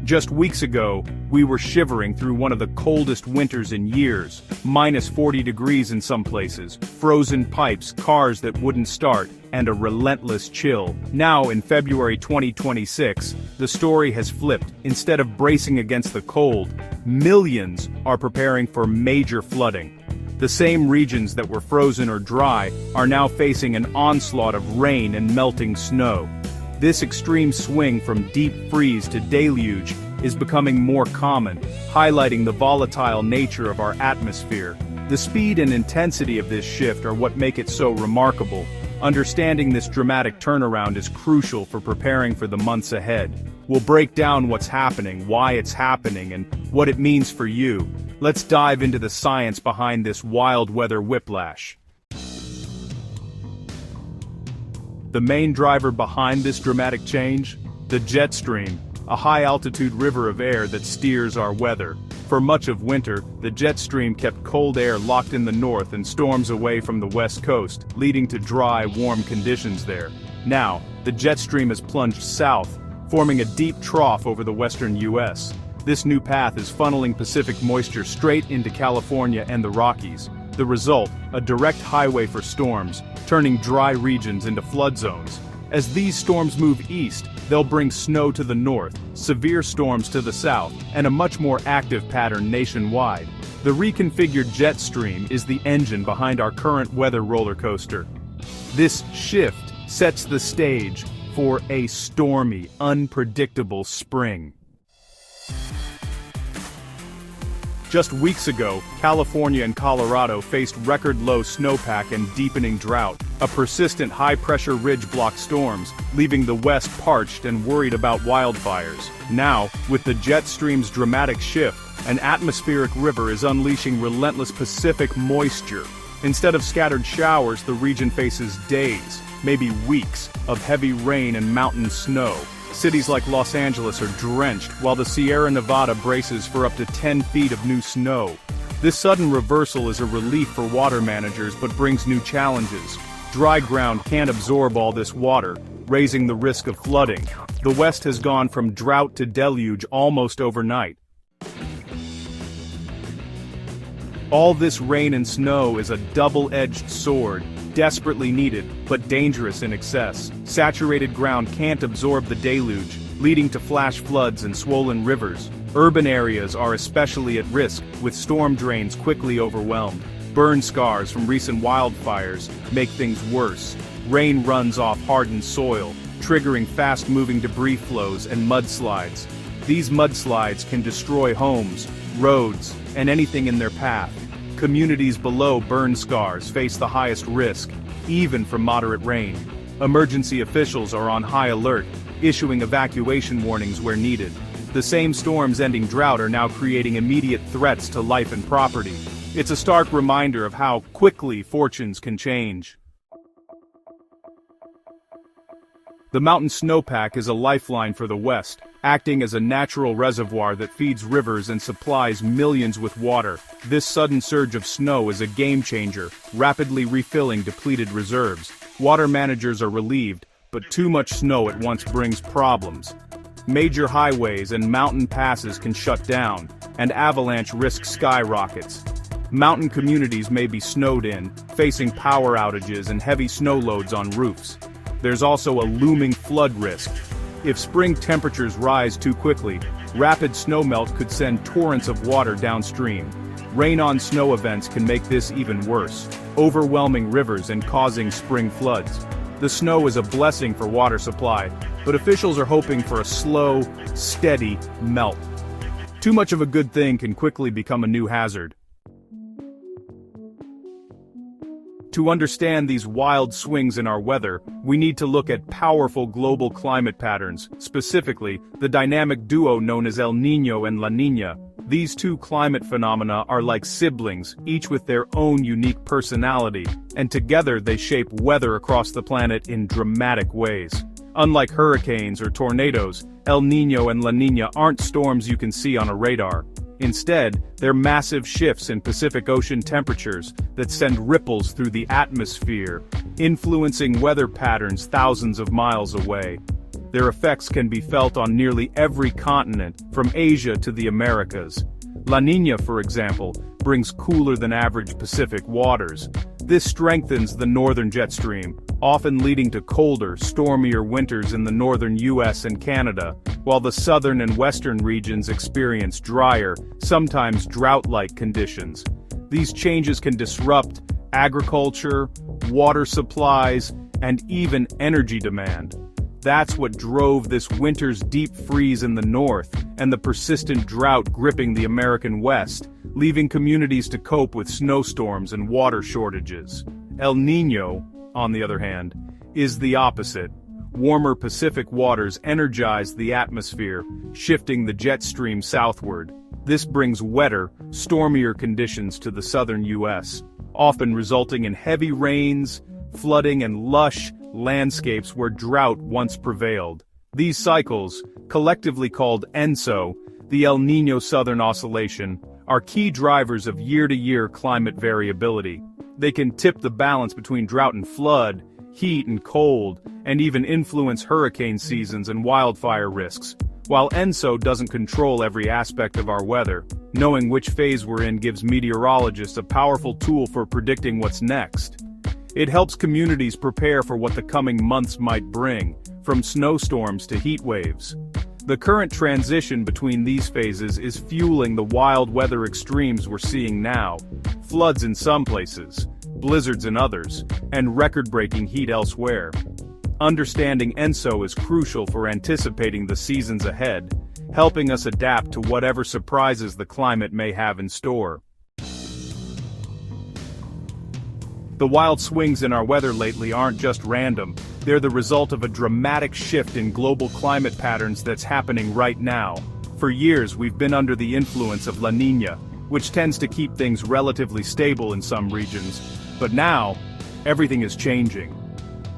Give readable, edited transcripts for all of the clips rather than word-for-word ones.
Just weeks ago, we were shivering through one of the coldest winters in years, minus 40 degrees in some places, frozen pipes, cars that wouldn't start, and a relentless chill. Now in February 2026, the story has flipped. Instead of bracing against the cold, millions are preparing for major flooding. The same regions that were frozen or dry are now facing an onslaught of rain and melting snow. This extreme swing from deep freeze to deluge is becoming more common, highlighting the volatile nature of our atmosphere. The speed and intensity of this shift are what make it so remarkable. Understanding this dramatic turnaround is crucial for preparing for the months ahead. We'll break down what's happening, why it's happening, and what it means for you. Let's dive into the science behind this wild weather whiplash. The main driver behind this dramatic change? The jet stream, a high-altitude river of air that steers our weather. For much of winter, the jet stream kept cold air locked in the north and storms away from the west coast, leading to dry, warm conditions there. Now, the jet stream has plunged south, forming a deep trough over the western U.S. This new path is funneling Pacific moisture straight into California and the Rockies. The result, a direct highway for storms, turning dry regions into flood zones. As these storms move east, they'll bring snow to the north, severe storms to the south, and a much more active pattern nationwide. The reconfigured jet stream is the engine behind our current weather roller coaster. This shift sets the stage for a stormy, unpredictable spring. Just weeks ago, California and Colorado faced record-low snowpack and deepening drought. A persistent high-pressure ridge blocked storms, leaving the West parched and worried about wildfires. Now, with the jet stream's dramatic shift, an atmospheric river is unleashing relentless Pacific moisture. Instead of scattered showers, the region faces days, maybe weeks, of heavy rain and mountain snow. Cities like Los Angeles are drenched, while the Sierra Nevada braces for up to 10 feet of new snow. This sudden reversal is a relief for water managers but brings new challenges. Dry ground can't absorb all this water, raising the risk of flooding. The West has gone from drought to deluge almost overnight. All this rain and snow is a double-edged sword, desperately needed, but dangerous in excess. Saturated ground can't absorb the deluge, leading to flash floods and swollen rivers. Urban areas are especially at risk, with storm drains quickly overwhelmed. Burn scars from recent wildfires make things worse. Rain runs off hardened soil, triggering fast-moving debris flows and mudslides. These mudslides can destroy homes, roads, and anything in their path. Communities below burn scars face the highest risk, even from moderate rain. Emergency officials are on high alert, issuing evacuation warnings where needed. The same storms ending drought are now creating immediate threats to life and property. It's a stark reminder of how quickly fortunes can change. The mountain snowpack is a lifeline for the West, acting as a natural reservoir that feeds rivers and supplies millions with water. This sudden surge of snow is a game-changer, rapidly refilling depleted reserves. Water managers are relieved, but too much snow at once brings problems. Major highways and mountain passes can shut down, and avalanche risk skyrockets. Mountain communities may be snowed in, facing power outages and heavy snow loads on roofs. There's also a looming flood risk. If spring temperatures rise too quickly, rapid snowmelt could send torrents of water downstream. Rain-on-snow events can make this even worse, overwhelming rivers and causing spring floods. The snow is a blessing for water supply, but officials are hoping for a slow, steady melt. Too much of a good thing can quickly become a new hazard. To understand these wild swings in our weather, we need to look at powerful global climate patterns, specifically, the dynamic duo known as El Niño and La Niña. These two climate phenomena are like siblings, each with their own unique personality, and together they shape weather across the planet in dramatic ways. Unlike hurricanes or tornadoes, El Niño and La Niña aren't storms you can see on a radar. Instead, they're massive shifts in Pacific Ocean temperatures that send ripples through the atmosphere, influencing weather patterns thousands of miles away. Their effects can be felt on nearly every continent, from Asia to the Americas. La Niña, for example, brings cooler-than-average Pacific waters. This strengthens the northern jet stream, often leading to colder, stormier winters in the northern US and Canada, while the southern and western regions experience drier, sometimes drought-like conditions. These changes can disrupt agriculture, water supplies, and even energy demand. That's what drove this winter's deep freeze in the north and the persistent drought gripping the American West, leaving communities to cope with snowstorms and water shortages. El Niño, on the other hand, is the opposite. Warmer Pacific waters energize the atmosphere, shifting the jet stream southward. This brings wetter, stormier conditions to the southern U.S., often resulting in heavy rains, flooding, and lush landscapes where drought once prevailed. These cycles, collectively called ENSO, the El Niño Southern Oscillation, are key drivers of year-to-year climate variability. They can tip the balance between drought and flood, heat and cold, and even influence hurricane seasons and wildfire risks. While ENSO doesn't control every aspect of our weather, knowing which phase we're in gives meteorologists a powerful tool for predicting what's next. It helps communities prepare for what the coming months might bring, from snowstorms to heat waves. The current transition between these phases is fueling the wild weather extremes we're seeing now. Floods in some places, blizzards in others, and record-breaking heat elsewhere. Understanding ENSO is crucial for anticipating the seasons ahead, helping us adapt to whatever surprises the climate may have in store. The wild swings in our weather lately aren't just random, they're the result of a dramatic shift in global climate patterns that's happening right now. For years we've been under the influence of La Niña, which tends to keep things relatively stable in some regions. But now, everything is changing.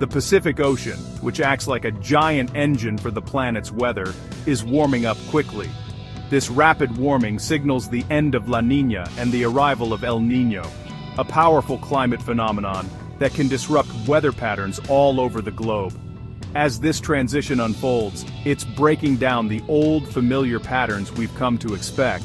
The Pacific Ocean, which acts like a giant engine for the planet's weather, is warming up quickly. This rapid warming signals the end of La Niña and the arrival of El Niño, a powerful climate phenomenon that can disrupt weather patterns all over the globe. As this transition unfolds, it's breaking down the old familiar patterns we've come to expect.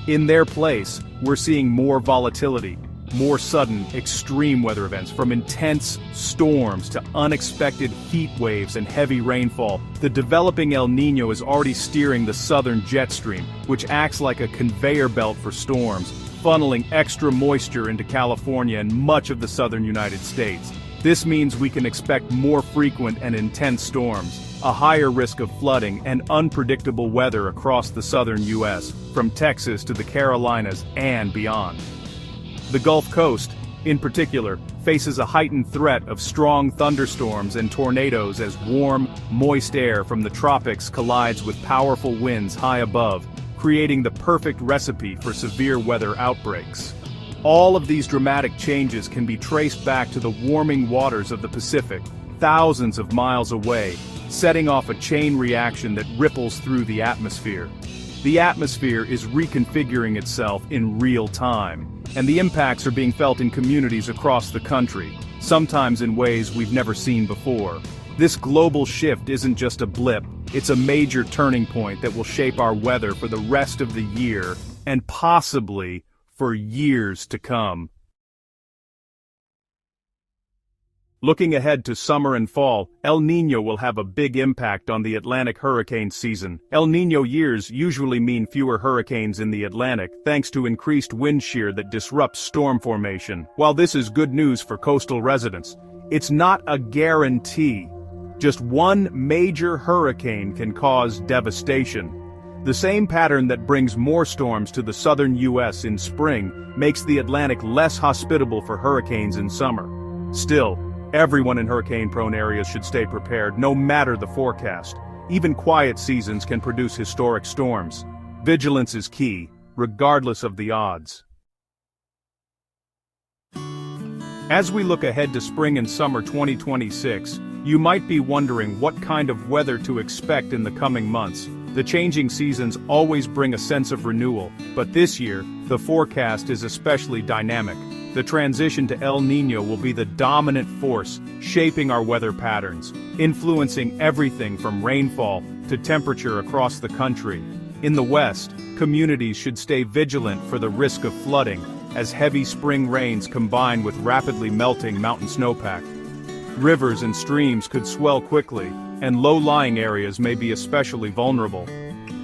In their place, we're seeing more volatility, more sudden, extreme weather events, from intense storms to unexpected heat waves and heavy rainfall. The developing El Niño is already steering the southern jet stream, which acts like a conveyor belt for storms, funneling extra moisture into California and much of the southern United States. This means we can expect more frequent and intense storms, a higher risk of flooding, and unpredictable weather across the southern U.S., from Texas to the Carolinas and beyond. The Gulf Coast, in particular, faces a heightened threat of strong thunderstorms and tornadoes as warm, moist air from the tropics collides with powerful winds high above, creating the perfect recipe for severe weather outbreaks. All of these dramatic changes can be traced back to the warming waters of the Pacific, thousands of miles away, setting off a chain reaction that ripples through the atmosphere. The atmosphere is reconfiguring itself in real time, and the impacts are being felt in communities across the country, sometimes in ways we've never seen before. This global shift isn't just a blip, it's a major turning point that will shape our weather for the rest of the year, and possibly for years to come. Looking ahead to summer and fall, El Niño will have a big impact on the Atlantic hurricane season. El Niño years usually mean fewer hurricanes in the Atlantic, thanks to increased wind shear that disrupts storm formation. While this is good news for coastal residents, it's not a guarantee. Just one major hurricane can cause devastation. The same pattern that brings more storms to the southern U.S. in spring makes the Atlantic less hospitable for hurricanes in summer. Still, everyone in hurricane-prone areas should stay prepared, no matter the forecast. Even quiet seasons can produce historic storms. Vigilance is key, regardless of the odds. As we look ahead to spring and summer 2026, you might be wondering what kind of weather to expect in the coming months. The changing seasons always bring a sense of renewal, but this year, the forecast is especially dynamic. the transition to El Niño will be the dominant force shaping our weather patterns, influencing everything from rainfall to temperature across the country. In the West, communities should stay vigilant for the risk of flooding, as heavy spring rains combine with rapidly melting mountain snowpack. Rivers and streams could swell quickly, and low-lying areas may be especially vulnerable.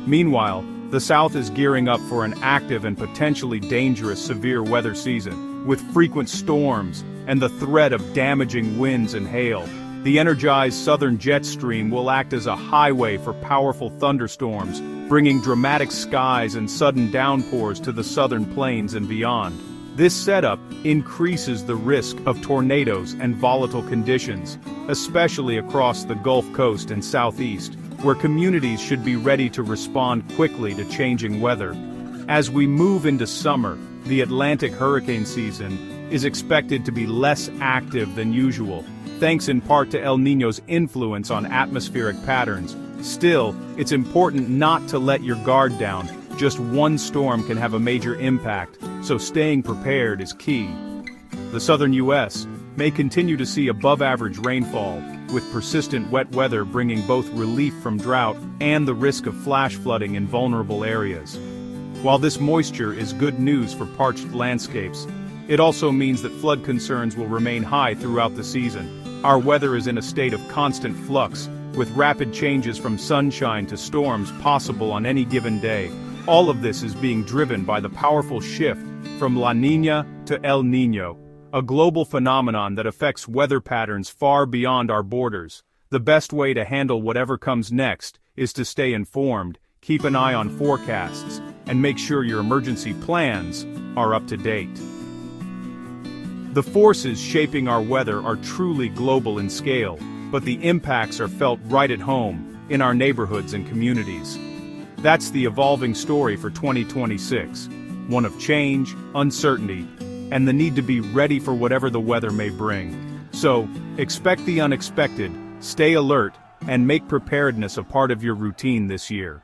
Meanwhile, the South is gearing up for an active and potentially dangerous severe weather season, with frequent storms and the threat of damaging winds and hail. The energized southern jet stream will act as a highway for powerful thunderstorms, bringing dramatic skies and sudden downpours to the southern plains and beyond. This setup increases the risk of tornadoes and volatile conditions, especially across the Gulf Coast and Southeast, where communities should be ready to respond quickly to changing weather. As we move into summer, the Atlantic hurricane season is expected to be less active than usual, thanks in part to El Niño's influence on atmospheric patterns. Still, it's important not to let your guard down. Just one storm can have a major impact, so staying prepared is key. The southern U.S. may continue to see above-average rainfall, with persistent wet weather bringing both relief from drought and the risk of flash flooding in vulnerable areas. While this moisture is good news for parched landscapes, it also means that flood concerns will remain high throughout the season. Our weather is in a state of constant flux, with rapid changes from sunshine to storms possible on any given day. All of this is being driven by the powerful shift from La Niña to El Niño, a global phenomenon that affects weather patterns far beyond our borders. The best way to handle whatever comes next is to stay informed, keep an eye on forecasts, and make sure your emergency plans are up to date. The forces shaping our weather are truly global in scale, but the impacts are felt right at home, in our neighborhoods and communities. That's the evolving story for 2026, one of change, uncertainty, and the need to be ready for whatever the weather may bring. So, expect the unexpected, stay alert, and make preparedness a part of your routine this year.